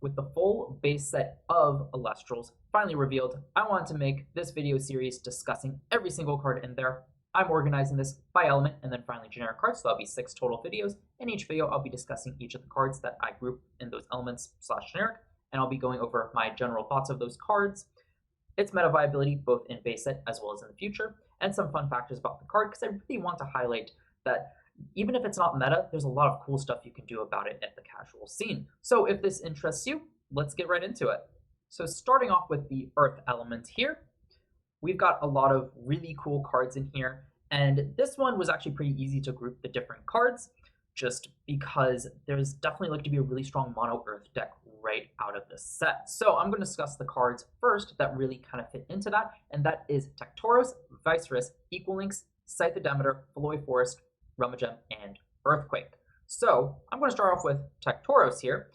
With the full base set of Elestrals finally revealed, I wanted to make this video series discussing every single card in there. I'm organizing this by element and then finally generic cards, so that'll be 6 total videos. In each video, I'll be discussing each of the cards that I group in those elements / generic, and I'll be going over my general thoughts of those cards, its meta viability both in base set as well as in the future, and some fun factors about the card, because I really want to highlight that even if it's not meta, there's a lot of cool stuff you can do about it at the casual scene. So if this interests you, let's get right into it. So starting off with the Earth element here, we've got a lot of really cool cards in here, and this one was actually pretty easy to group the different cards, just because there's definitely like to be a really strong mono Earth deck right out of this set. So I'm going to discuss the cards first that really kind of fit into that, and that is Tectaurus, Vysceris, Equilynx, Scythe of Demeter, Foloi Forest, Rummagem, and Earthquake. So I'm going to start off with Tectaurus here.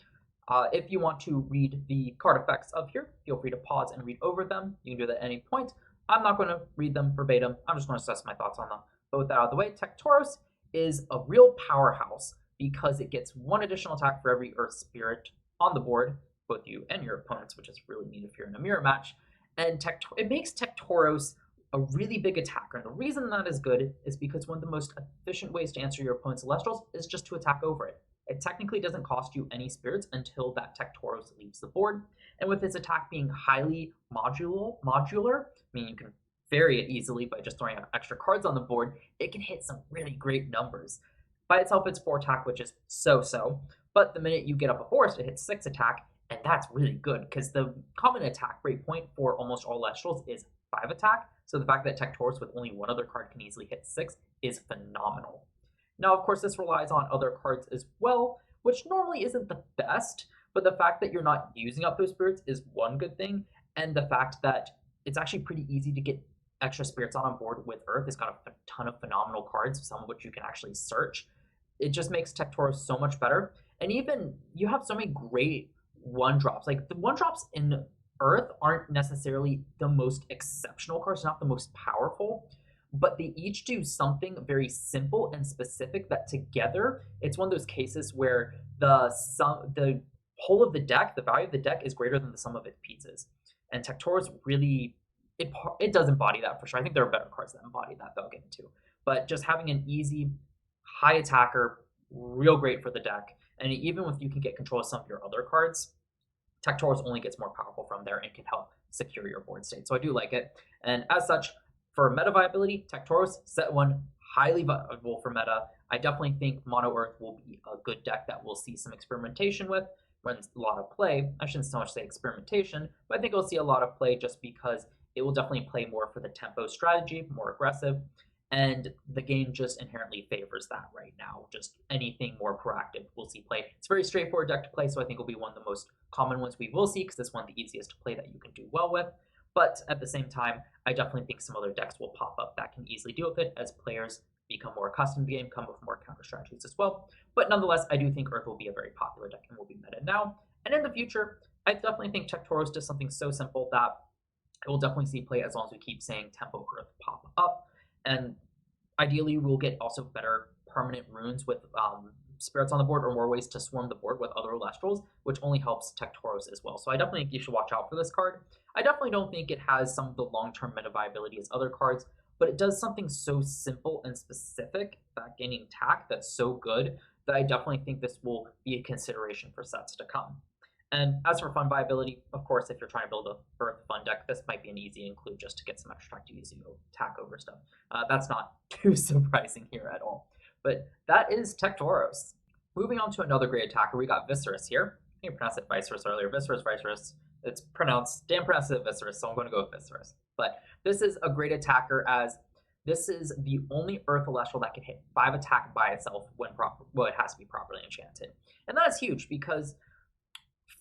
If you want to read the card effects of here, feel free to pause and read over them. You can do that at any point. I'm not going to read them verbatim. I'm just going to assess my thoughts on them. But with that out of the way, Tectaurus is a real powerhouse because it gets 1 additional attack for every Earth Spirit on the board, both you and your opponents, which is really neat if you're in a mirror match. And it makes Tectaurus a really big attacker, and the reason that is good is because one of the most efficient ways to answer your opponent's Elestrals is just to attack over it. It technically doesn't cost you any spirits until that Tectaurus leaves the board, and with its attack being highly modular, meaning you can vary it easily by just throwing out extra cards on the board, it can hit some really great numbers. By itself, it's 4 attack, which is so-so, but the minute you get up a forest, it hits 6 attack, and that's really good, because the common attack rate point for almost all Elestrals is 5 attack, so the fact that Tectaurus with only 1 other card can easily hit 6 is phenomenal. Now, of course, this relies on other cards as well, which normally isn't the best, but the fact that you're not using up those spirits is one good thing, and the fact that it's actually pretty easy to get extra spirits on board with Earth. It's got a ton of phenomenal cards, some of which you can actually search. It just makes Tectaurus so much better, and even you have so many great 1-drops. Like, the 1-drops in Earth aren't necessarily the most exceptional cards, not the most powerful, but they each do something very simple and specific that together, it's one of those cases where the whole of the deck, the value of the deck is greater than the sum of its pieces. And Tectaurus really, it does embody that for sure. I think there are better cards that embody that I'll get into. But just having an easy, high attacker, real great for the deck. And even if you can get control of some of your other cards, Tectaurus only gets more powerful from there and can help secure your board state. So I do like it. And as such, for meta viability, Tectaurus, set 1, highly viable for meta. I definitely think Mono Earth will be a good deck that we'll see some experimentation with, runs a lot of play. I shouldn't so much say experimentation, but I think we'll see a lot of play just because it will definitely play more for the tempo strategy, more aggressive, and the game just inherently favors that right now. Just anything more proactive we'll see play. It's a very straightforward deck to play, so I think it'll be one of the most common ones we will see, because it's one of the easiest to play that you can do well with. But at the same time, I definitely think some other decks will pop up that can easily deal with it as players become more accustomed to the game, come with more counter strategies as well. But nonetheless, I do think Earth will be a very popular deck and will be meta now. And in the future, I definitely think Tectaurus does something so simple that it will definitely see play as long as we keep saying Tempo Earth pop up. And ideally, we'll get also better permanent runes with spirits on the board, or more ways to swarm the board with other Elestrals, which only helps Tectaurus as well. So I definitely think you should watch out for this card. I definitely don't think it has some of the long-term meta viability as other cards, but it does something so simple and specific, that gaining attack, that's so good, that I definitely think this will be a consideration for sets to come. And as for fun viability, of course, if you're trying to build a Earth fun deck, this might be an easy include just to get some extra attack to use attack over stuff. That's not too surprising here at all. But that is Tectaurus. Moving on to another great attacker, we got Vysceris here. I think I pronounced it Vysceris earlier. Vysceris. It's pronounced, damn pronounced it Vysceris, so I'm going to go with Vysceris. But this is a great attacker, as this is the only Earth Elestral that can hit 5 attack by itself when it has to be properly enchanted. And that is huge because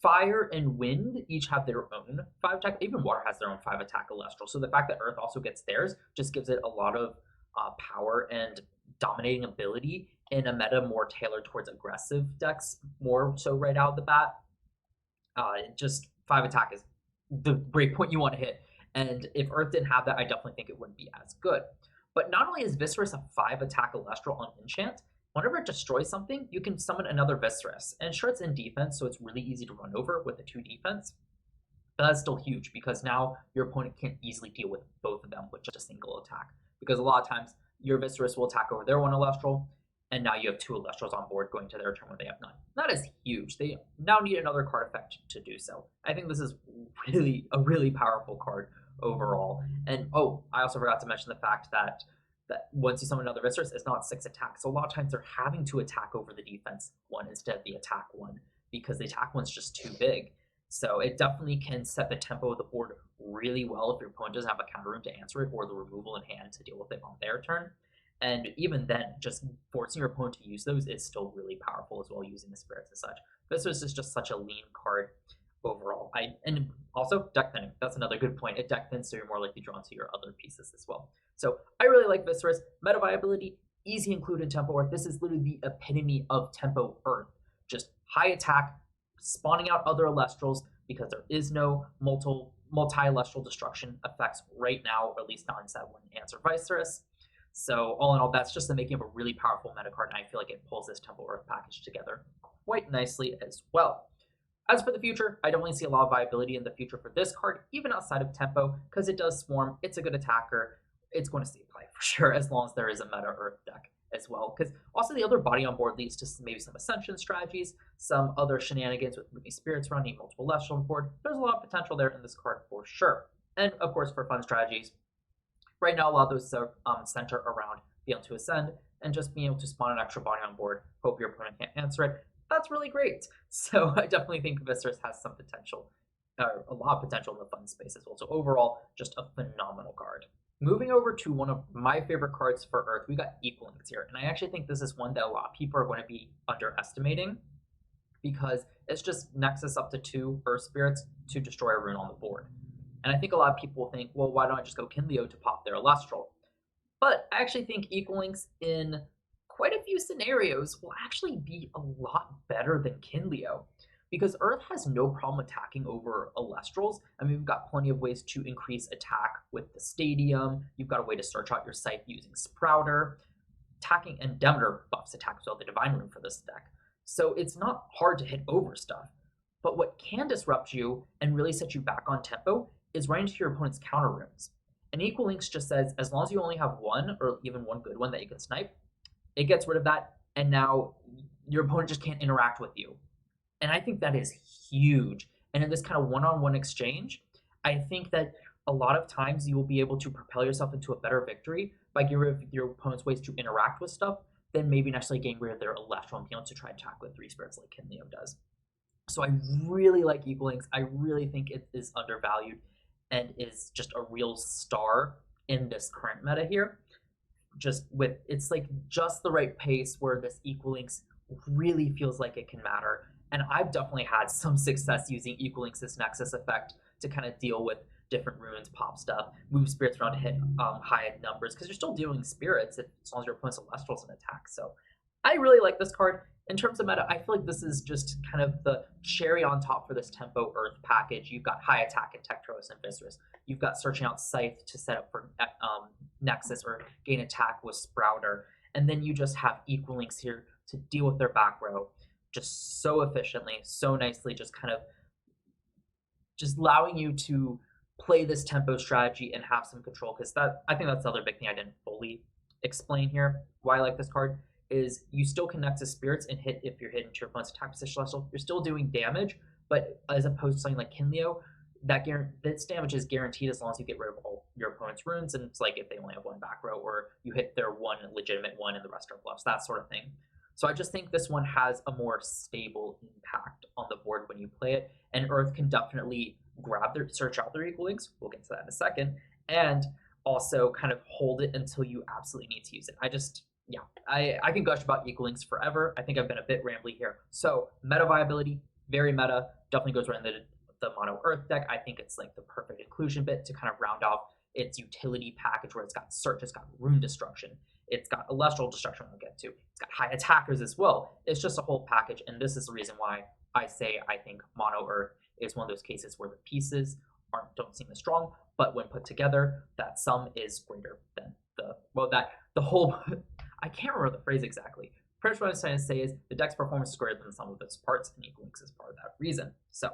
Fire and Wind each have their own 5 attack. Even Water has their own 5 attack Elestral. So the fact that Earth also gets theirs just gives it a lot of power and dominating ability in a meta more tailored towards aggressive decks, more so right out of the bat. Just 5 attack is the great point you want to hit. And if Earth didn't have that, I definitely think it wouldn't be as good. But not only is Vysceris a 5 attack Elestral on enchant, whenever it destroys something, you can summon another Vysceris. And sure, it's in defense, so it's really easy to run over with a 2 defense. But that's still huge because now your opponent can't easily deal with both of them with just a single attack. Because a lot of times your Vysceris will attack over their one Elestral, and now you have 2 Elestrals on board going to their turn when they have none. That is huge. They now need another card effect to do so. I think this is really a really powerful card overall. And oh, I also forgot to mention the fact that once you summon another Vysceris, it's not 6 attacks. So a lot of times they're having to attack over the defense one instead of the attack one because the attack one's just too big. So it definitely can set the tempo of the board really well if your opponent doesn't have a counter room to answer it or the removal in hand to deal with it on their turn. And even then, just forcing your opponent to use those is still really powerful as well, using the spirits and such. This is just such a lean card overall. And also deck thinning. That's another good point. It deck thins, so you're more likely drawn to your other pieces as well. So I really like Vysceris. Meta viability, easy include in Tempo Earth. This is literally the epitome of Tempo Earth. Just high attack, spawning out other Elestrals because there is no multi-Elestral destruction effects right now, or at least not in set 1 Answer Vysceris. So all in all, that's just the making of a really powerful meta card, and I feel like it pulls this Tempo Earth package together quite nicely as well. As for the future, I definitely see a lot of viability in the future for this card, even outside of Tempo, because it does Swarm, it's a good attacker, it's going to stay play for sure, as long as there is a meta Earth deck as well. Because also the other body on board leads to maybe some Ascension strategies, some other shenanigans with moving spirits around, needing multiple Elestrals on board. There's a lot of potential there in this card for sure. And of course, for fun strategies, right now a lot of those center around being able to ascend and just being able to spawn an extra body on board, hope your opponent can't answer it. That's really great. So I definitely think Vysceris has some potential, a lot of potential in the fun space as well. So overall, just a phenomenal card. Moving over to one of my favorite cards for Earth, we got Equilynx here. And I actually think this is one that a lot of people are going to be underestimating because it's just Nexus up to 2 Earth Spirits to destroy a rune on the board. And I think a lot of people think, well, why don't I just go Kinleo to pop their Elestral? But I actually think Equilynx in quite a few scenarios will actually be a lot better than Kinleo because Earth has no problem attacking over Elestrals. I mean, we've got plenty of ways to increase attack with the Stadium. You've got a way to search out your Scythe using Sprouter. Attacking and Demeter buffs attack as well, the Divine Rune for this deck. So it's not hard to hit over stuff. But what can disrupt you and really set you back on tempo is right into your opponent's counter runes. And Equilynx just says, as long as you only have one or even one good one that you can snipe, it gets rid of that, and now your opponent just can't interact with you. And I think that is huge. And in this kind of one-on-one exchange, I think that a lot of times you will be able to propel yourself into a better victory by getting rid of your opponent's ways to interact with stuff than maybe necessarily getting rid of their Elestral and being able to try and attack with 3 spirits like Kinleo does. So I really like Equilynx. I really think it is undervalued and is just a real star in this current meta here. Just with, it's like just the right pace where this Equilynx really feels like it can matter. And I've definitely had some success using Equilynx's Nexus effect to kind of deal with different runes, pop stuff, move spirits around to hit high numbers, because you're still dealing spirits as long as your opponent's Elestrals in attack. So I really like this card. In terms of meta, I feel like this is just kind of the cherry on top for this Tempo Earth package. You've got high attack in Tectaurus and Vysceris. You've got searching out Scythe to set up for Nexus or gain attack with Sprouter. And then you just have Equilynx here to deal with their back row just so efficiently, so nicely, just kind of just allowing you to play this tempo strategy and have some control. Because that, I think that's the other big thing I didn't fully explain here, why I like this card, is you still can Nexus Spirits and hit if you're hitting to your opponent's attack position Celestial. You're still doing damage, but as opposed to something like Kinleo, this damage is guaranteed as long as you get rid of all your opponent's runes, and it's like if they only have one back row, or you hit their one legitimate one and the rest are bluffs, that sort of thing. So I just think this one has a more stable impact on the board when you play it, and Earth can definitely search out their Equilynx, we'll get to that in a second, and also kind of hold it until you absolutely need to use it. I can gush about Equilynx forever. I think I've been a bit rambly here. So meta viability, very meta, definitely goes right into the mono Earth deck. I think it's like the perfect inclusion bit to kind of round off its utility package, where it's got search, it's got rune destruction, it's got Elestral destruction we'll get to, it's got high attackers as well. It's just a whole package, and this is the reason why I say I think mono Earth is one of those cases where the pieces don't seem as strong, but when put together, that sum is greater than the whole I can't remember the phrase exactly. pretty much what I'm trying to say is the deck's performance is greater than the sum of its parts, and Equilynx is part of that reason. So,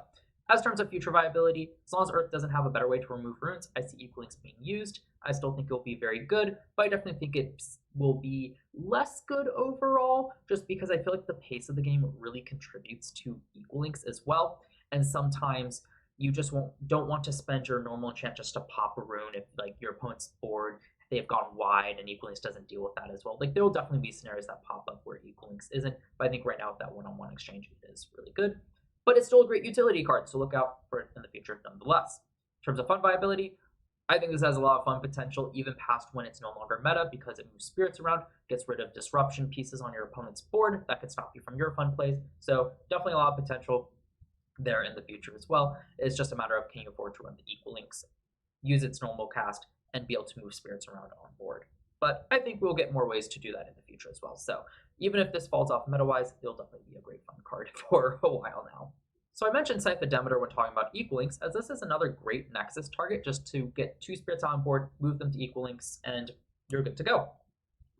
as terms of future viability, as long as Earth doesn't have a better way to remove runes, I see Equilynx being used. I still think it'll be very good, but I definitely think it will be less good overall, just because I feel like the pace of the game really contributes to Equilynx as well, and sometimes you just don't want to spend your normal enchant just to pop a rune if like your opponent's board, they've gone wide, and Equilynx doesn't deal with that as well. Like there will definitely be scenarios that pop up where Equilynx isn't, but I think right now with that one-on-one exchange it is really good. But it's still a great utility card, so look out for it in the future nonetheless. In terms of fun viability, I think this has a lot of fun potential even past when it's no longer meta because it moves spirits around, gets rid of disruption pieces on your opponent's board that could stop you from your fun plays. So definitely a lot of potential there in the future as well. It's just a matter of can you afford to run the Equilynx, use its normal cast, and be able to move spirits around on board. But I think we'll get more ways to do that in the future as well. So even if this falls off meta-wise, it'll definitely be a great fun card for a while now. So I mentioned Scythe of Demeter when talking about Equilynx, as this is another great Nexus target just to get 2 spirits on board, move them to Equilynx, and you're good to go.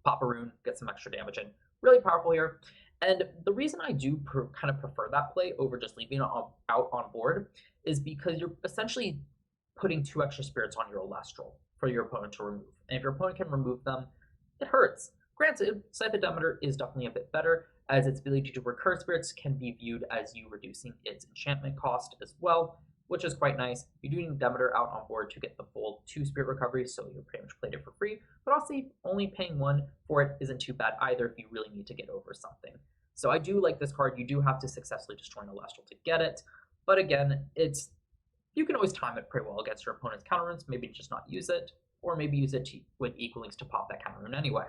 Pop a rune, get some extra damage in. Really powerful here. And the reason I do kind of prefer that play over just leaving it out on board is because you're essentially putting 2 extra spirits on your Elestral for your opponent to remove. And if your opponent can remove them, it hurts. Granted, Scythe of Demeter is definitely a bit better, as its ability to recur spirits can be viewed as you reducing its enchantment cost as well, which is quite nice. You do need Demeter out on board to get the full 2 spirit recovery, so you're pretty much played it for free, but also only paying 1 for it isn't too bad either if you really need to get over something. So I do like this card. You do have to successfully destroy an Elestral to get it, but again, you can always time it pretty well against your opponent's counter runes, maybe just not use it, or maybe use it with Equilynx to pop that counter rune anyway.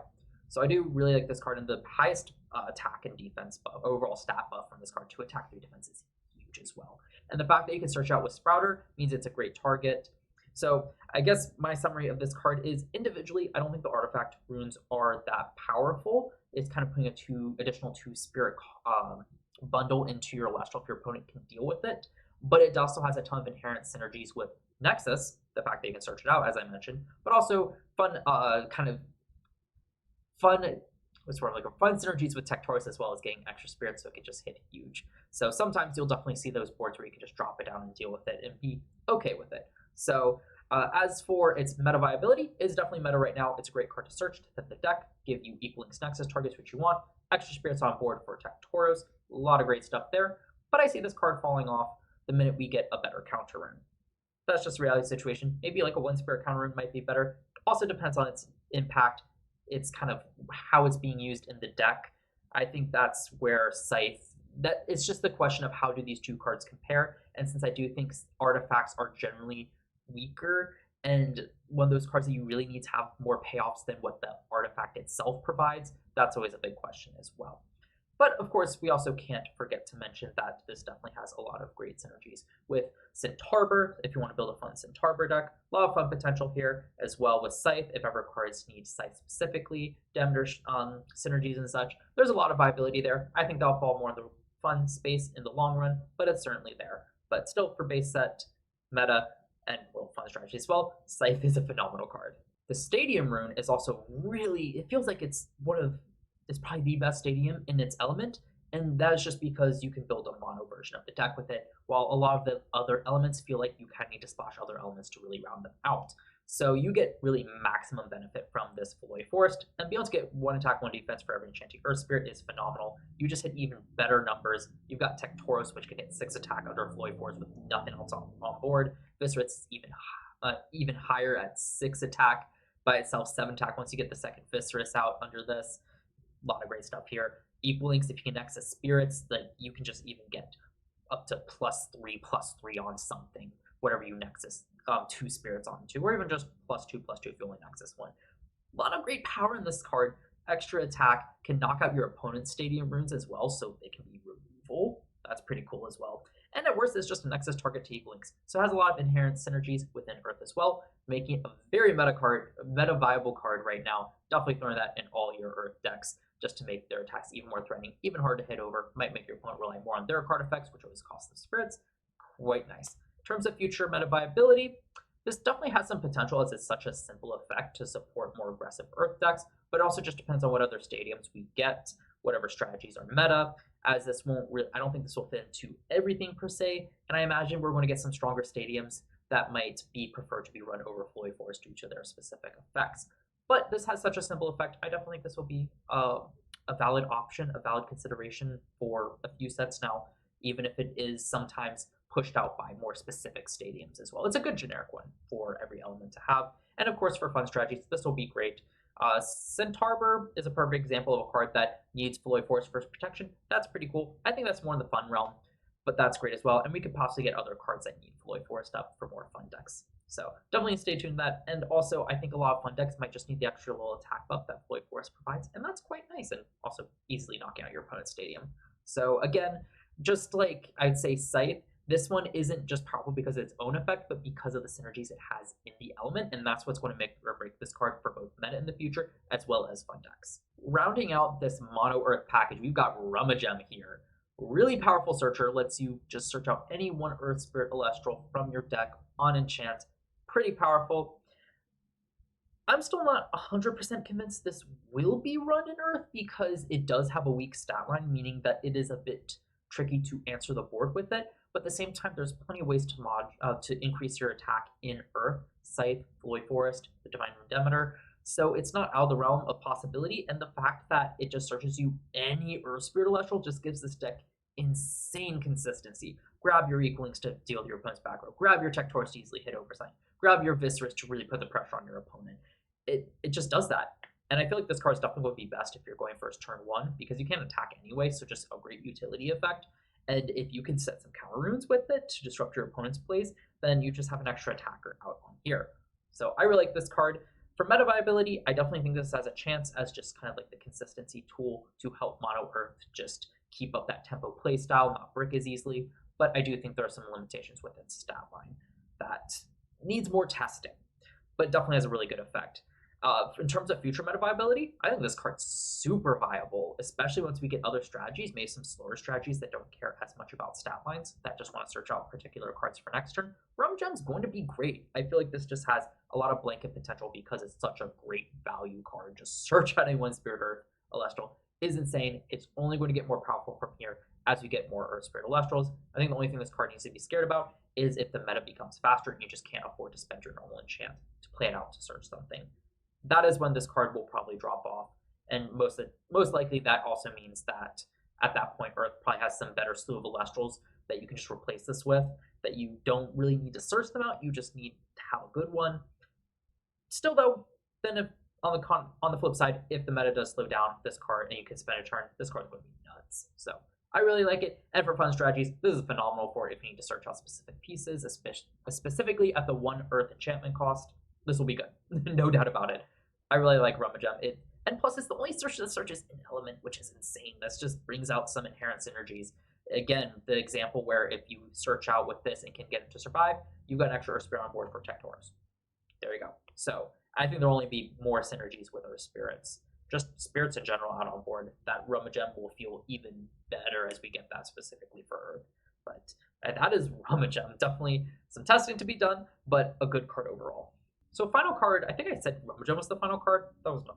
So I do really like this card, and the highest attack and defense buff, overall stat buff from this card to attack 3 defense is huge as well. And the fact that you can search out with Sprouter means it's a great target. So I guess my summary of this card is individually, I don't think the artifact runes are that powerful. It's kind of putting a additional 2 spirit bundle into your Elestral if your opponent can deal with it. But it also has a ton of inherent synergies with Nexus, the fact that you can search it out, as I mentioned, but also fun synergies with Tectaurus as well as getting extra spirits, so it can just hit huge. So sometimes you'll definitely see those boards where you can just drop it down and deal with it and be okay with it. So as for its meta viability, it's definitely meta right now. It's a great card to search to hit the deck, give you Equilynx Nexus targets, which you want, extra spirits on board for Tectaurus, a lot of great stuff there. But I see this card falling off the minute we get a better counter rune. That's just a reality situation. Maybe like a 1 spirit counter rune might be better. Also depends on its impact. It's kind of how it's being used in the deck. I think that's where Scythe, it's just the question of how do these 2 cards compare. And since I do think artifacts are generally weaker, and one of those cards that you really need to have more payoffs than what the artifact itself provides, that's always a big question as well. But of course, we also can't forget to mention that this definitely has a lot of great synergies with Centaur, if you want to build a fun Centaur deck. A lot of fun potential here, as well with Scythe, if ever cards need Scythe specifically, Demeter synergies and such. There's a lot of viability there. I think that'll fall more in the fun space in the long run, but it's certainly there. But still, for base set, meta, and world fun strategy as well, Scythe is a phenomenal card. The Stadium rune is also really, it feels like it's probably the best stadium in its element, and that is just because you can build a mono version of the deck with it, while a lot of the other elements feel like you kind of need to splash other elements to really round them out. So you get really maximum benefit from this Foloi Forest, and being able to get 1 attack, 1 defense for every enchanting Earth Spirit is phenomenal. You just hit even better numbers. You've got Tectaurus, which can hit 6 attack under Foloi Forest with nothing else on board. Vysceris is even higher at 6 attack by itself, 7 attack once you get the second Vysceris out under this. A lot of great stuff here. Equilynx, if you can Nexus spirits, that you can just even get up to +3/+3 on something, whatever you Nexus 2 spirits onto, or even just +2/+2 if you only Nexus 1. A lot of great power in this card. Extra attack can knock out your opponent's stadium runes as well, so they can be removal. That's pretty cool as well. And at worst, it's just a Nexus target to Equilynx, so it has a lot of inherent synergies within Earth as well, making it a very meta viable card right now. Definitely throwing that in all your Earth decks, just to make their attacks even more threatening, even hard to hit over. Might make your opponent rely more on their card effects, which always cost them spirits. Quite nice. In terms of future meta viability, this definitely has some potential as it's such a simple effect to support more aggressive Earth decks, but it also just depends on what other stadiums we get. whatever strategies are meta, as this won't really, I don't think this will fit into everything per se, and I imagine we're going to get some stronger stadiums that might be preferred to be run over Foloi Forest due to their specific effects. But this has such a simple effect, I definitely think this will be a valid option, a valid consideration for a few sets now, even if it is sometimes pushed out by more specific stadiums as well. It's a good generic one for every element to have. And of course, for fun strategies, this will be great. Centaur is a perfect example of a card that needs Foloi Forest first protection. That's pretty cool. I think that's more in the fun realm, but that's great as well. And we could possibly get other cards that need Foloi Forest up for more fun decks. So definitely stay tuned to that. And also, I think a lot of fun decks might just need the extra little attack buff that Foloi Forest provides, and that's quite nice, and also easily knocking out your opponent's stadium. So again, just like I'd say Scythe, this one isn't just powerful because of its own effect, but because of the synergies it has in the element, and that's what's going to make or break this card for both meta in the future, as well as fun decks. Rounding out this Mono Earth package, we've got Rummagem here. Really powerful searcher, lets you just search out any one Earth Spirit Elestral from your deck on enchant. Pretty powerful. I'm still not 100% convinced this will be run in Earth because it does have a weak stat line, meaning that it is a bit tricky to answer the board with it. But at the same time, there's plenty of ways to increase your attack in Earth, Scythe, Foloi Forest, the Divine Demeter. So it's not out of the realm of possibility, and the fact that it just searches you any Earth Spirit Elestral just gives this deck insane consistency. Grab your Equilynx to deal with your opponent's back row. Grab your Tectaurus to easily hit Oversight. Grab your Vysceris to really put the pressure on your opponent. It just does that. And I feel like this card is definitely going to be best if you're going first turn 1, because you can't attack anyway, so just a great utility effect. And if you can set some counter runes with it to disrupt your opponent's plays, then you just have an extra attacker out on here. So I really like this card. For meta viability, I definitely think this has a chance as just kind of like the consistency tool to help Mono Earth just keep up that tempo play style, not brick as easily. But I do think there are some limitations with its stat line that needs more testing, but definitely has a really good effect. In terms of future meta viability, I think this card's super viable, especially once we get other strategies, maybe some slower strategies that don't care as much about stat lines, that just want to search out particular cards for next turn. Rummagem's going to be great. I feel like this just has a lot of blanket potential because it's such a great value card. Just search out any one Spirit Earth Elestral is insane. It's only going to get more powerful from here as we get more Earth Spirit Elestrals. I think the only thing this card needs to be scared about is if the meta becomes faster and you just can't afford to spend your normal enchant to play it out to search something. That is when this card will probably drop off, and most likely that also means that at that point Earth probably has some better slew of Elestrals that you can just replace this with, that you don't really need to search them out, you just need to have a good one. Still though, then if on the flip side, if the meta does slow down this card and you can spend a turn, this card's going to be nuts. So I really like it, and for fun strategies, this is phenomenal for if you need to search out specific pieces, specifically at the 1 Earth enchantment cost. This will be good, no doubt about it. I really like Rummagem. And plus, it's the only search that searches an element, which is insane. That just brings out some inherent synergies. Again, the example where if you search out with this and can get it to survive, you've got an extra Earth Spirit on board for Tectaurus. There you go. So I think there'll only be more synergies with Earth Spirits. Just spirits in general out on board. That Rummagem will feel even better as we get that specifically for Earth. But that is Rummagem. Definitely some testing to be done, but a good card overall. So final card, I think I said Rummagem was the final card. That was a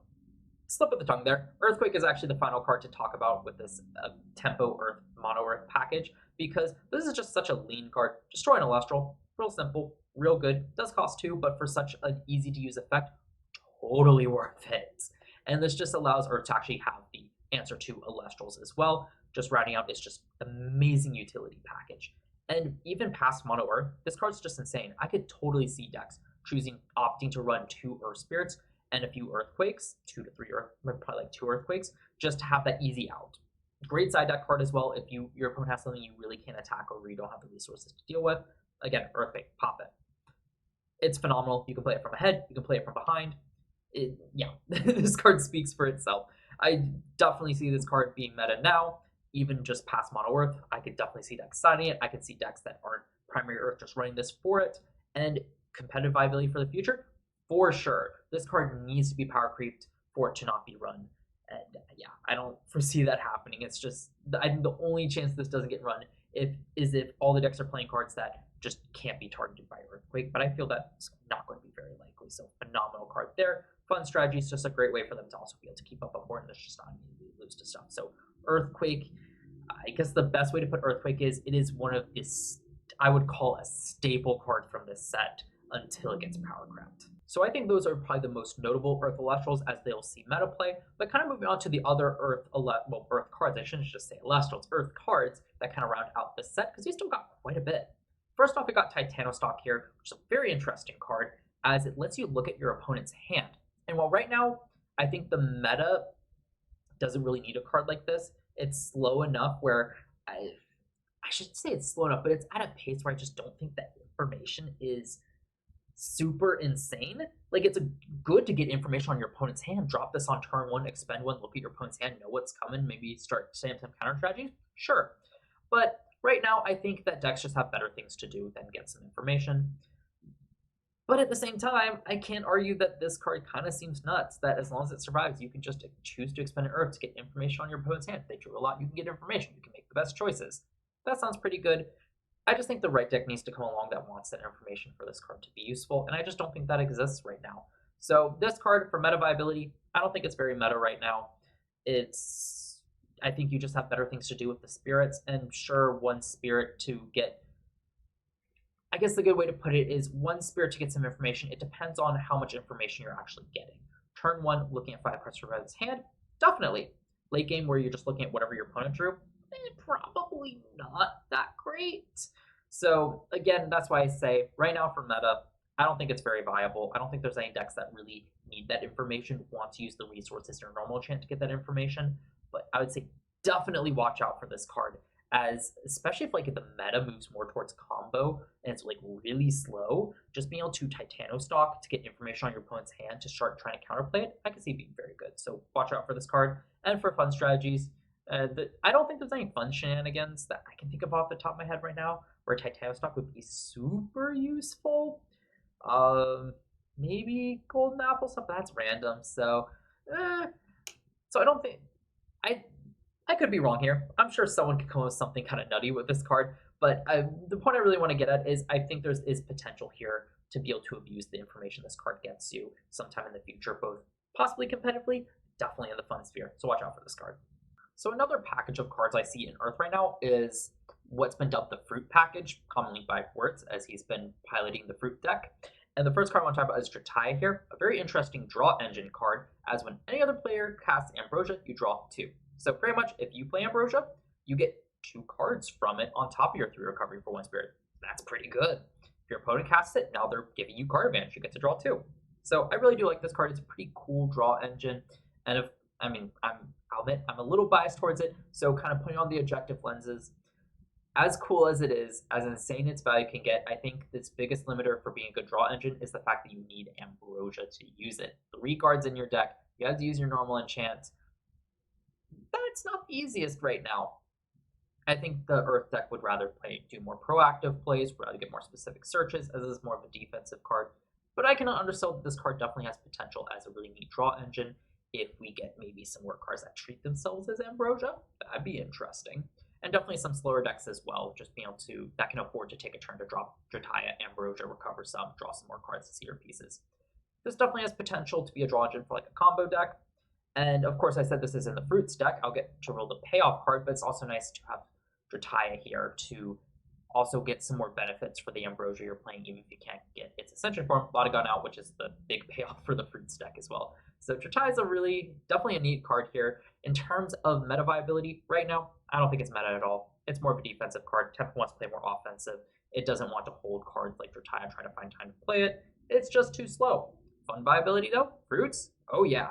slip of the tongue there. Earthquake is actually the final card to talk about with this Tempo Earth, Mono Earth package, because this is just such a lean card. Destroy an Elestral, real simple, real good. Does cost 2, but for such an easy to use effect, totally worth it. And this just allows Earth to actually have the answer to Elestrals as well. Just rounding out is just amazing utility package. And even past Mono Earth, this card's just insane. I could totally see decks opting to run 2 Earth Spirits and a few Earthquakes, 2 to 3 probably like 2 Earthquakes, just to have that easy out. Great side deck card as well if your opponent has something you really can't attack or you don't have the resources to deal with. Again, Earthquake, pop it. It's phenomenal. You can play it from ahead, you can play it from behind. Yeah, this card speaks for itself. I definitely see this card being meta now, even just past Mono Earth. I could definitely see decks signing it. I could see decks that aren't primary Earth just running this for it. And competitive viability for the future, for sure. This card needs to be power creeped for it to not be run. And yeah, I don't foresee that happening. It's just, I think the only chance this doesn't get run is if all the decks are playing cards that just can't be targeted by Earthquake. But I feel that's not going to be very likely. So phenomenal card there. Fun strategy is just a great way for them to also be able to keep up a board and it's just not immediately lose to stuff. So Earthquake, I guess the best way to put Earthquake is it is one of this, I would call a staple card from this set until it gets power cracked. So I think those are probably the most notable Earth Elestrals as they'll see meta play, but kind of moving on to the other Earth cards, I shouldn't just say Elestrals, Earth cards that kind of round out the set, because we still got quite a bit. First off, we got Titanostalk here, which is a very interesting card, as it lets you look at your opponent's hand. And while right now, I think the meta doesn't really need a card like this, it's slow enough where, I should say it's slow enough, but it's at a pace where I just don't think that information is super insane. Like, it's good to get information on your opponent's hand. Drop this on turn 1, expend 1, look at your opponent's hand, know what's coming, maybe start saying some counter strategies. Sure. But right now, I think that decks just have better things to do than get some information. But at the same time, I can't argue that this card kind of seems nuts, that as long as it survives, you can just choose to expend an Earth to get information on your opponent's hand. If they drew a lot, you can get information. You can make the best choices. That sounds pretty good. I just think the right deck needs to come along that wants that information for this card to be useful, and I just don't think that exists right now. So this card, for meta viability, I don't think it's very meta right now. I think you just have better things to do with the spirits, and sure, one spirit to get, I guess the good way to put it is one spirit to get some information. It depends on how much information you're actually getting. Turn 1, looking at 5 cards from his hand, definitely. Late game, where you're just looking at whatever your opponent drew, probably not that great. So again, that's why I say right now for meta, I don't think it's very viable. I don't think there's any decks that really need that information, want to use the resources in your normal chant to get that information. But I would say definitely watch out for this card, as especially if like the meta moves more towards combo and it's like really slow, just being able to Titanostalk to get information on your opponent's hand to start trying to counterplay it, I can see being very good. So watch out for this card. And for fun strategies, I don't think there's any fun shenanigans that I can think of off the top of my head right now where Titanostalk would be super useful. Maybe Golden Apple stuff, that's random. So I don't think, I could be wrong here. I'm sure someone could come up with something kind of nutty with this card, but the point I really want to get at is I think there is potential here to be able to abuse the information this card gets you sometime in the future, both possibly competitively, definitely in the fun sphere. So watch out for this card. So another package of cards I see in Earth right now is what's been dubbed the Fruit Package, commonly by Wertz, as he's been piloting the Fruit deck. And the first card I want to talk about is Drataya here, a very interesting draw engine card, as when any other player casts Ambrosia, you draw 2. So pretty much, if you play Ambrosia, you get 2 cards from it on top of your 3 recovery for 1 spirit. That's pretty good. If your opponent casts it, now they're giving you card advantage. You get to draw 2. So I really do like this card. It's a pretty cool draw engine. And I'll admit, I'm a little biased towards it, so kind of putting on the objective lenses, as cool as it is, as insane its value can get, I think this biggest limiter for being a good draw engine is the fact that you need Ambrosia to use it. 3 cards in your deck, you have to use your normal enchant. That's not the easiest right now. I think the Earth deck would rather do more proactive plays, rather get more specific searches, as this is more of a defensive card. But I can understand that this card definitely has potential as a really neat draw engine. If we get maybe some more cards that treat themselves as Ambrosia, that'd be interesting. And definitely some slower decks as well, just being able to, that can afford to take a turn to drop Drataya, Ambrosia, recover some, draw some more cards to see your pieces. This definitely has potential to be a draw engine for like a combo deck. And of course, I said this is in the Fruits deck. I'll get to roll the payoff card, but it's also nice to have Drataya here to also get some more benefits for the Ambrosia you're playing, even if you can't get its Ascension form, Ladogon out, which is the big payoff for the Fruits deck as well. So Drataya is definitely a neat card here. In terms of meta viability, right now, I don't think it's meta at all. It's more of a defensive card. Tempo wants to play more offensive. It doesn't want to hold cards like Drataya, trying to find time to play it. It's just too slow. Fun viability though, Fruits, oh yeah.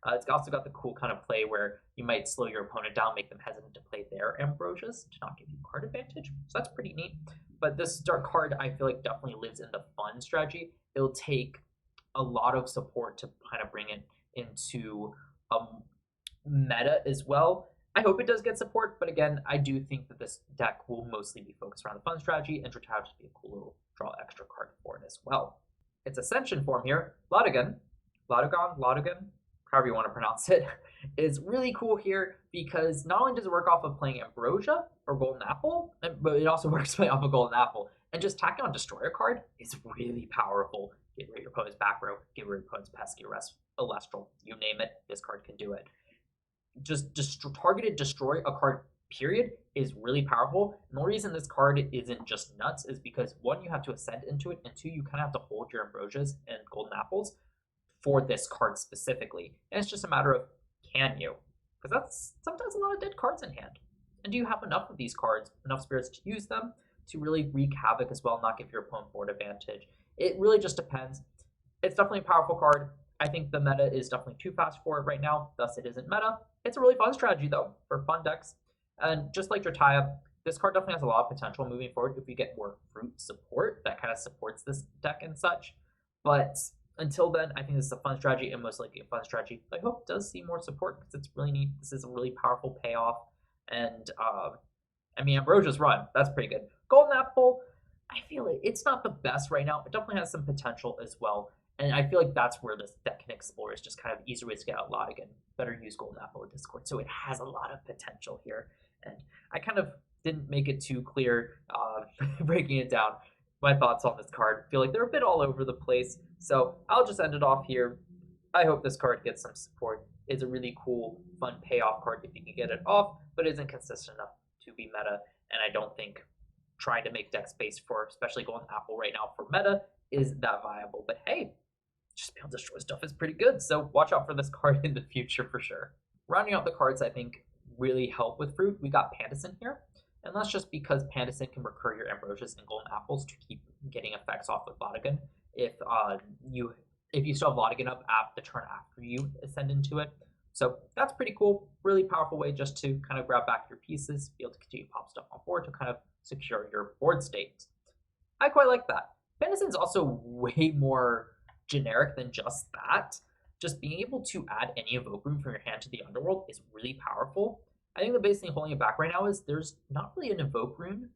It's also got the cool kind of play where you might slow your opponent down, make them hesitant to play their Ambrosias to not give you card advantage. So that's pretty neat. But this dark card, I feel like definitely lives in the fun strategy. It'll take a lot of support to kind of bring it into meta as well. I hope it does get support, but again, I do think that this deck will mostly be focused around the fun strategy, and Drataya will be a cool little draw extra card for it as well. Its Ascension form here, Ladogon, however you want to pronounce it, is really cool here because not only does it work off of playing Ambrosia or Golden Apple, but it also works off of Golden Apple. And just tacking on Destroyer card is really powerful. Get rid of your opponent's back row, get rid of your opponent's pesky Elestral, you name it, this card can do it. Just targeted destroy a card, period, is really powerful. And the reason this card isn't just nuts is because, one, you have to ascend into it, and two, you kind of have to hold your Ambrosias and Golden Apples for this card specifically. And it's just a matter of, can you? Because that's sometimes a lot of dead cards in hand. And do you have enough of these cards, enough spirits to use them to really wreak havoc as well, not give your opponent board advantage? It really just depends. It's definitely a powerful card. I think the meta is definitely too fast for it right now, thus it isn't meta. It's a really fun strategy though, for fun decks. And just like Drataya, this card definitely has a lot of potential moving forward if we get more fruit support that kind of supports this deck and such. But until then, I think this is a fun strategy and most likely a fun strategy. I hope it does see more support because it's really neat. This is a really powerful payoff. And I mean, Ambrosia's run, that's pretty good. Golden Apple, I feel it's not the best right now. It definitely has some potential as well. And I feel like that's where this deck can explore, is just kind of easier ways to get out Ladogon. Better use Golden Apple in Discord. So it has a lot of potential here. And I kind of didn't make it too clear breaking it down. My thoughts on this card feel like they're a bit all over the place. So I'll just end it off here. I hope this card gets some support. It's a really cool, fun payoff card if you can get it off, but it isn't consistent enough to be meta. And I don't think trying to make deck space for especially Golden Apple right now for meta is that viable. But hey, just be able to destroy stuff is pretty good. So watch out for this card in the future for sure. Rounding out the cards I think really help with fruit, we got Pandicine here. And that's just because Pandicine can recur your Ambrosias and Golden Apples to keep getting effects off with Ladogon. If you still have Ladogon up at the turn after you ascend into it. So that's pretty cool. Really powerful way just to kind of grab back your pieces, be able to continue to pop stuff on board to kind of secure your board state. I quite like that. Pandicine's also way more generic than just that. Just being able to add any evoke rune from your hand to the underworld is really powerful. I think the biggest thing holding it back right now is there's not really an evoke rune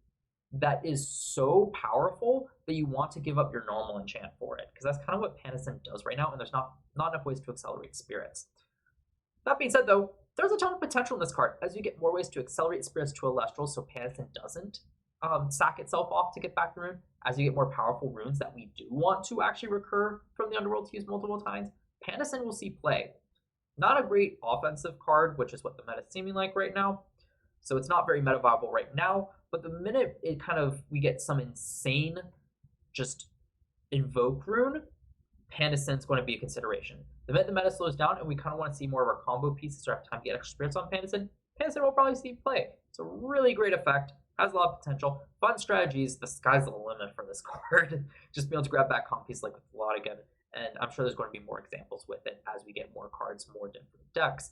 that is so powerful that you want to give up your normal enchant for it, because that's kind of what Pandicine does right now, and there's not enough ways to accelerate spirits. That being said though, there's a ton of potential in this card as you get more ways to accelerate spirits to Elestrals so Pandicine doesn't sack itself off to get back the rune. As you get more powerful runes that we do want to actually recur from the underworld to use multiple times, Pandicine will see play. Not a great offensive card, which is what the meta is seeming like right now. So it's not very meta viable right now, but the minute we get some insane just invoke rune, Pandicine's going to be a consideration. The minute the meta slows down and we kind of want to see more of our combo pieces or have time to get extra spirits on Pandicine will probably see play. It's a really great effect, has a lot of potential, fun strategies. The sky's the limit for this card. Just being able to grab back comp piece like with Ladogon. And I'm sure there's going to be more examples with it as we get more cards, more different decks,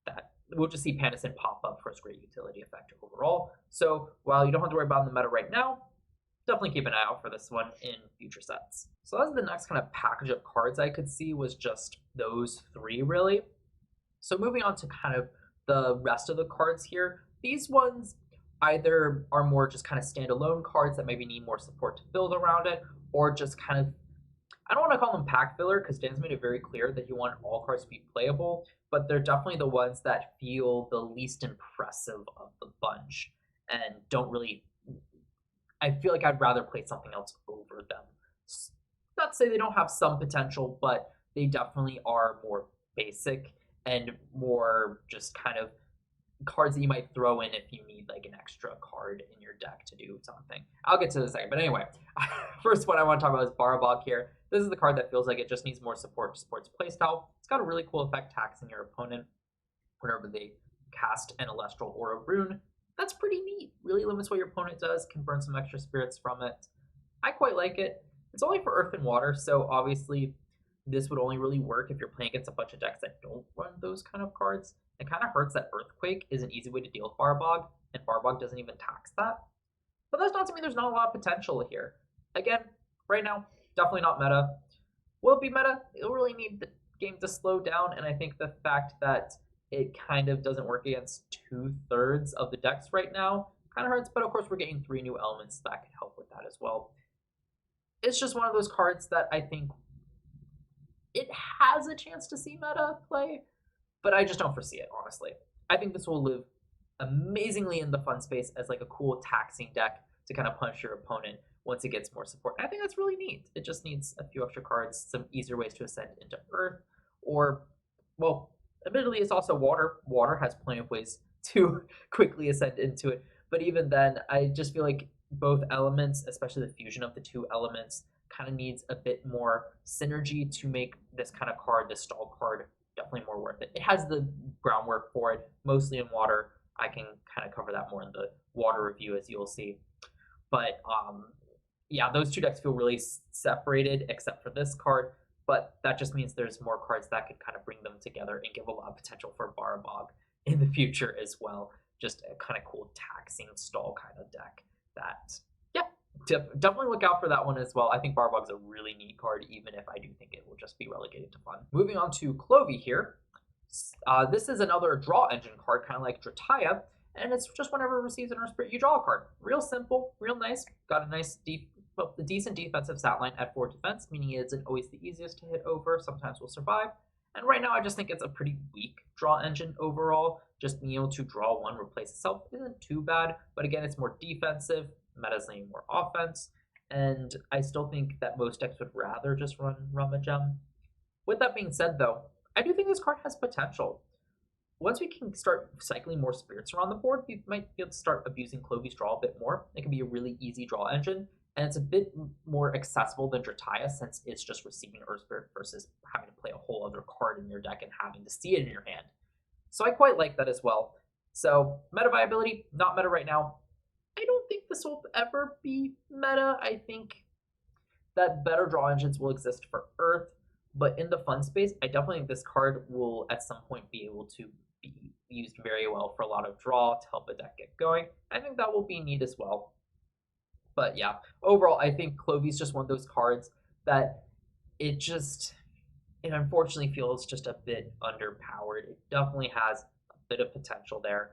that we'll just see Pandicine pop up for its great utility effect overall. So while you don't have to worry about the meta right now, definitely keep an eye out for this one in future sets. So that's the next kind of package of cards I could see was just those three really. So moving on to kind of the rest of the cards here, these ones either are more just kind of standalone cards that maybe need more support to build around it, or just kind of, I don't want to call them pack filler because Dan's made it very clear that you want all cards to be playable, but they're definitely the ones that feel the least impressive of the bunch and don't really, I feel like I'd rather play something else over them. Not to say they don't have some potential, but they definitely are more basic and more just kind of cards that you might throw in if you need like an extra card in your deck to do something. I'll get to this in a second, but anyway, first one I want to talk about is Barabog here. This is the card that feels like it just needs more support to support its playstyle. It's got a really cool effect taxing your opponent whenever they cast an Elestral or a rune. That's pretty neat. Really limits what your opponent does, can burn some extra spirits from it. I quite like it. It's only for Earth and Water, so obviously this would only really work if you're playing against a bunch of decks that don't run those kind of cards. It kind of hurts that Earthquake is an easy way to deal with Barabog, and Barabog doesn't even tax that. But that's not to mean there's not a lot of potential here. Again, right now, definitely not meta. Will it be meta? It'll really need the game to slow down, and I think the fact that it kind of doesn't work against 2/3 of the decks right now kind of hurts, but of course we're getting 3 new elements that could help with that as well. It's just one of those cards that I think it has a chance to see meta play, but I just don't foresee it, honestly. I think this will live amazingly in the fun space as like a cool taxing deck to kind of punish your opponent once it gets more support. And I think that's really neat. It just needs a few extra cards, some easier ways to ascend into Earth, or, well, admittedly, it's also water. Water has plenty of ways to quickly ascend into it. But even then, I just feel like both elements, especially the fusion of the two elements, kind of needs a bit more synergy to make this kind of card, this stall card, definitely more worth it. It has the groundwork for it, mostly in water. I can kind of cover that more in the water review, as you'll see. But yeah, those two decks feel really separated, except for this card. But that just means there's more cards that could kind of bring them together and give a lot of potential for Barabog in the future as well. Just a kind of cool taxing stall kind of deck that, yeah, definitely look out for that one as well. I think Barabog's a really neat card, even if I do think it will just be relegated to fun. Moving on to Clovie here. This is another draw engine card, kind of like Drataya, and it's just whenever it receives an Earth Spirit, you draw a card. Real simple, real nice. Got a nice decent defensive stat line at 4 defense, meaning it isn't always the easiest to hit over. Sometimes will survive. And right now, I just think it's a pretty weak draw engine overall. Just being able to draw one, replace itself isn't too bad. But again, it's more defensive. Meta's leaning more offense. And I still think that most decks would rather just run Rummagem. With that being said, though, I do think this card has potential. Once we can start cycling more spirits around the board, we might be able to start abusing Clovie's draw a bit more. It can be a really easy draw engine. And it's a bit more accessible than Drataya since it's just receiving Earth Spirit versus having to play a whole other card in your deck and having to see it in your hand. So I quite like that as well. So meta viability, not meta right now. I don't think this will ever be meta. I think that better draw engines will exist for Earth, but in the fun space, I definitely think this card will at some point be able to be used very well for a lot of draw to help a deck get going. I think that will be neat as well. But yeah, overall, I think Clovie's just one of those cards that it unfortunately feels just a bit underpowered. It definitely has a bit of potential there,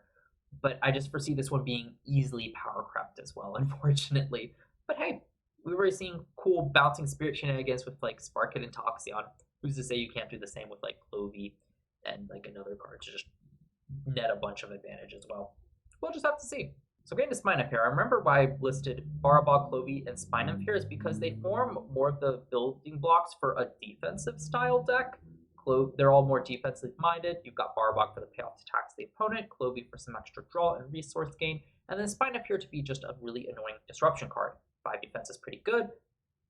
but I just foresee this one being easily power crept as well, unfortunately. But hey, we've already seen cool bouncing spirit shenanigans with like Sparkit and Toxeon. Who's to say you can't do the same with like Clovie and like another card to just net a bunch of advantage as well? We'll just have to see. So getting to Spinymph here, I remember why I listed Barabog, Clovie, and Spinymph here is because they form more of the building blocks for a defensive style deck. They're all more defensively minded. You've got Barabog for the payoff to tax the opponent, Clovie for some extra draw and resource gain, and then Spinymph here to be just a really annoying disruption card. 5 defense is pretty good.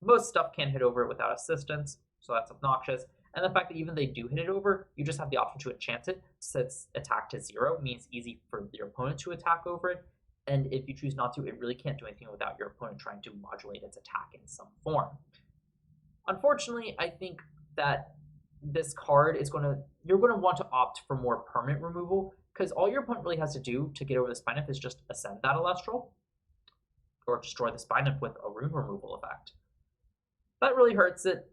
Most stuff can't hit over it without assistance, so that's obnoxious. And the fact that even they do hit it over, you just have the option to enchant it, since attack to 0 means easy for your opponent to attack over it. And if you choose not to, it really can't do anything without your opponent trying to modulate its attack in some form. Unfortunately, I think that this card is you're going to want to opt for more permanent removal, because all your opponent really has to do to get over the Spinymph is just ascend that Elestral, or destroy the Spinymph with a rune removal effect. That really hurts it.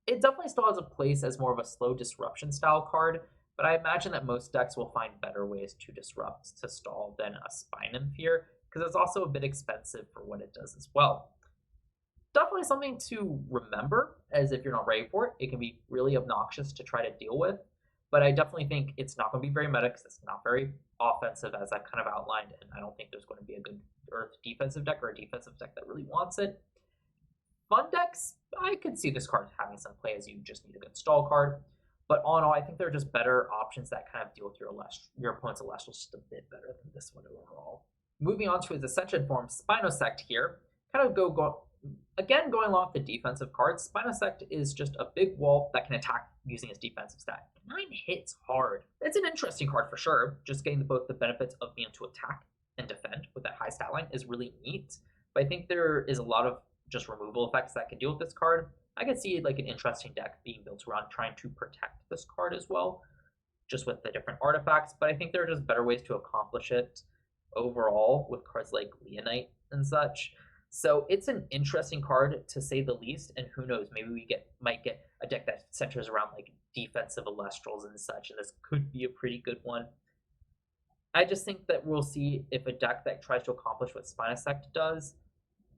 It definitely still has a place as more of a slow disruption style card, but I imagine that most decks will find better ways to disrupt to stall than a Spinymph here, because it's also a bit expensive for what it does as well. Definitely something to remember, as if you're not ready for it, it can be really obnoxious to try to deal with, but I definitely think it's not going to be very meta, because it's not very offensive, as I've kind of outlined, and I don't think there's going to be a good Earth defensive deck or a defensive deck that really wants it. Fun decks, I could see this card having some play, as you just need a good stall card. But all in all, I think there are just better options that kind of deal with your opponent's Elestrals just a bit better than this one overall. Moving on to his Ascension form, Spinosect here. Kind of again, going along with the defensive cards, Spinosect is just a big wall that can attack using its defensive stat. 9 hits hard. It's an interesting card for sure. Just getting both the benefits of being able to attack and defend with that high stat line is really neat. But I think there is a lot of just removal effects that can deal with this card. I could see like an interesting deck being built around trying to protect this card as well, just with the different artifacts, but I think there are just better ways to accomplish it overall with cards like Leonite and such. So it's an interesting card to say the least, and who knows, maybe we might get a deck that centers around like defensive Elestrals and such, and this could be a pretty good one. I just think that we'll see if a deck that tries to accomplish what Spinosect does,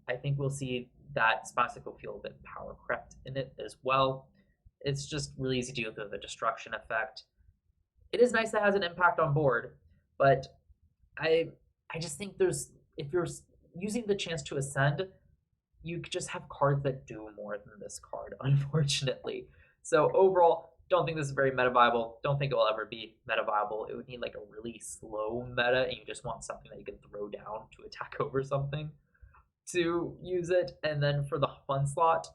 I think we'll see that Spinosect will feel a bit power crept in it as well. It's just really easy to deal with the destruction effect. It is nice that it has an impact on board, but I just think if you're using the chance to ascend, you just have cards that do more than this card, unfortunately. So overall, Don't think this is very meta viable. Don't think it will ever be meta viable. It would need like a really slow meta, and you just want something that you can throw down to attack over something to use it. And then for the fun slot,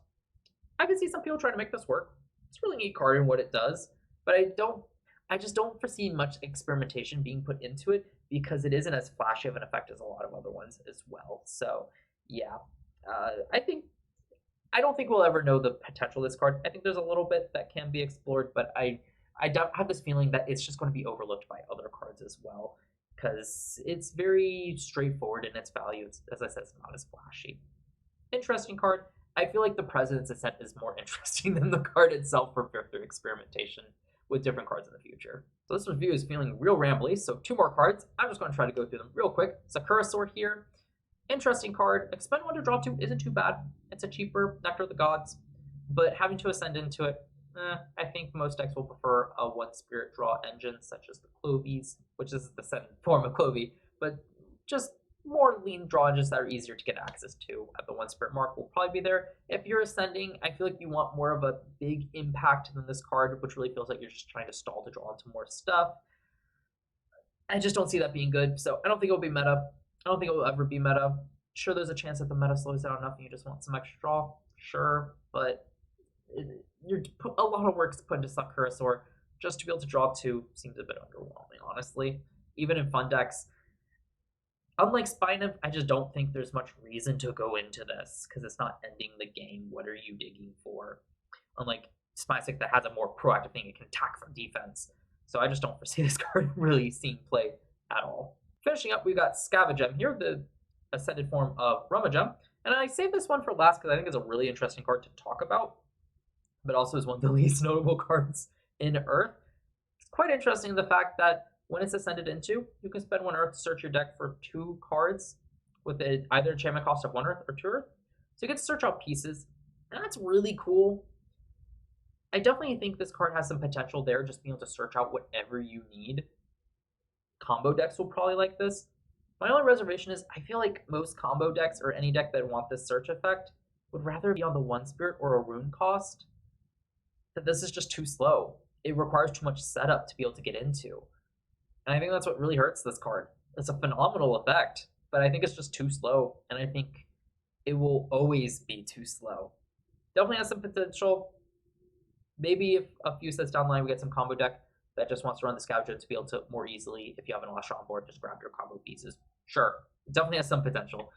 I can see some people trying to make this work. It's a really neat card in what it does, but I just don't foresee much experimentation being put into it because it isn't as flashy of an effect as a lot of other ones as well. So yeah, I don't think we'll ever know the potential of this card. I think there's a little bit that can be explored, but I don't have this feeling that it's just going to be overlooked by other cards as well, because it's very straightforward in its value. It's, as I said, it's not as flashy. Interesting card. I feel like the President's Ascent is more interesting than the card itself for further experimentation with different cards in the future. So this review is feeling real rambly, so 2 more cards. I'm just going to try to go through them real quick. Sakurasaur here. Interesting card. Expend 1 to draw 2 isn't too bad. It's a cheaper Nectar of the Gods, but having to ascend into it, I think most decks will prefer a 1 spirit draw engine, such as the Clovies, which is the second form of Clovie, but just more lean draw engines that are easier to get access to at the 1 spirit mark will probably be there. If you're ascending, I feel like you want more of a big impact than this card, which really feels like you're just trying to stall to draw into more stuff. I just don't see that being good, so I don't think it'll be meta. I don't think it will ever be meta. Sure, there's a chance that the meta slows down enough and you just want some extra draw. Sure, but you're put a lot of work to put into Sakurasaur just to be able to draw 2 seems a bit underwhelming, honestly. Even in fun decks, unlike Spinymph, I just don't think there's much reason to go into this because it's not ending the game. What are you digging for? Unlike Spinosect that has a more proactive thing, it can attack from defense. So I just don't foresee this card really seeing play at all. Finishing up, we've got Scavagem here, the ascended form of Rummagem. And I saved this one for last because I think it's a really interesting card to talk about, but also is one of the least notable cards in Earth. It's quite interesting the fact that when it's ascended into, you can spend 1 Earth to search your deck for 2 cards with either enchantment cost of 1 Earth or 2 Earth. So you get to search out pieces, and that's really cool. I definitely think this card has some potential there, just being able to search out whatever you need. Combo decks will probably like this. My only reservation is I feel like most combo decks or any deck that want this search effect would rather be on the 1 spirit or a rune cost. That this is just too slow. It requires too much setup to be able to get into. And I think that's what really hurts this card. It's a phenomenal effect, but I think it's just too slow, and I think it will always be too slow. Definitely has some potential. Maybe if a few sets down the line we get some combo deck that just wants to run the Scavagem to be able to more easily, if you have an Elestral on board, just grab your combo pieces. Sure, it definitely has some potential.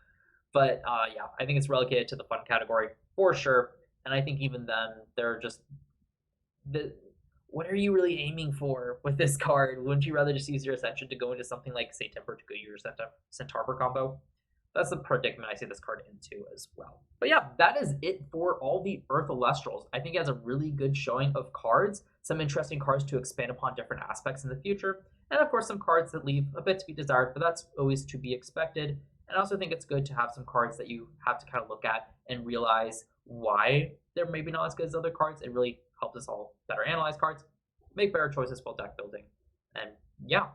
But yeah, I think it's relegated to the fun category for sure. And I think even then, they're just... what are you really aiming for with this card? Wouldn't you rather just use your Ascension to go into something like, say, Temper to go your Centaur combo? That's the predicament I see this card into as well. But yeah, that is it for all the Earth Elestrals. I think it has a really good showing of cards, some interesting cards to expand upon different aspects in the future, and of course some cards that leave a bit to be desired, but that's always to be expected. And I also think it's good to have some cards that you have to kind of look at and realize why they're maybe not as good as other cards. It really helps us all better analyze cards, make better choices while deck building. And yeah,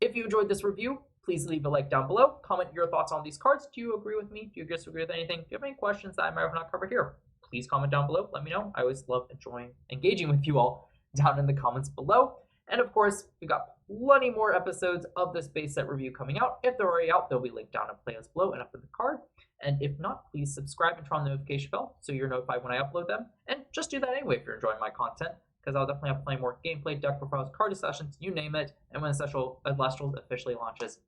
if you enjoyed this review, please leave a like down below. Comment your thoughts on these cards. Do you agree with me? Do you disagree with anything? Do you have any questions that I might have not covered here? Please comment down below. Let me know. I always love engaging with you all down in the comments below. And of course, we've got plenty more episodes of this base set review coming out. If they're already out, they'll be linked down in playlist below and up in the card. And if not, please subscribe and turn on the notification bell so you're notified when I upload them. And just do that anyway if you're enjoying my content, because I'll definitely have plenty more gameplay, deck profiles, card discussions, you name it. And when Elestrals officially launches,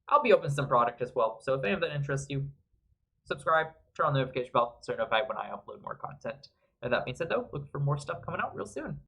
I'll be open to some product as well. So if any of that interests you, subscribe, turn on the notification bell so you're notified when I upload more content. And that being said though, look for more stuff coming out real soon.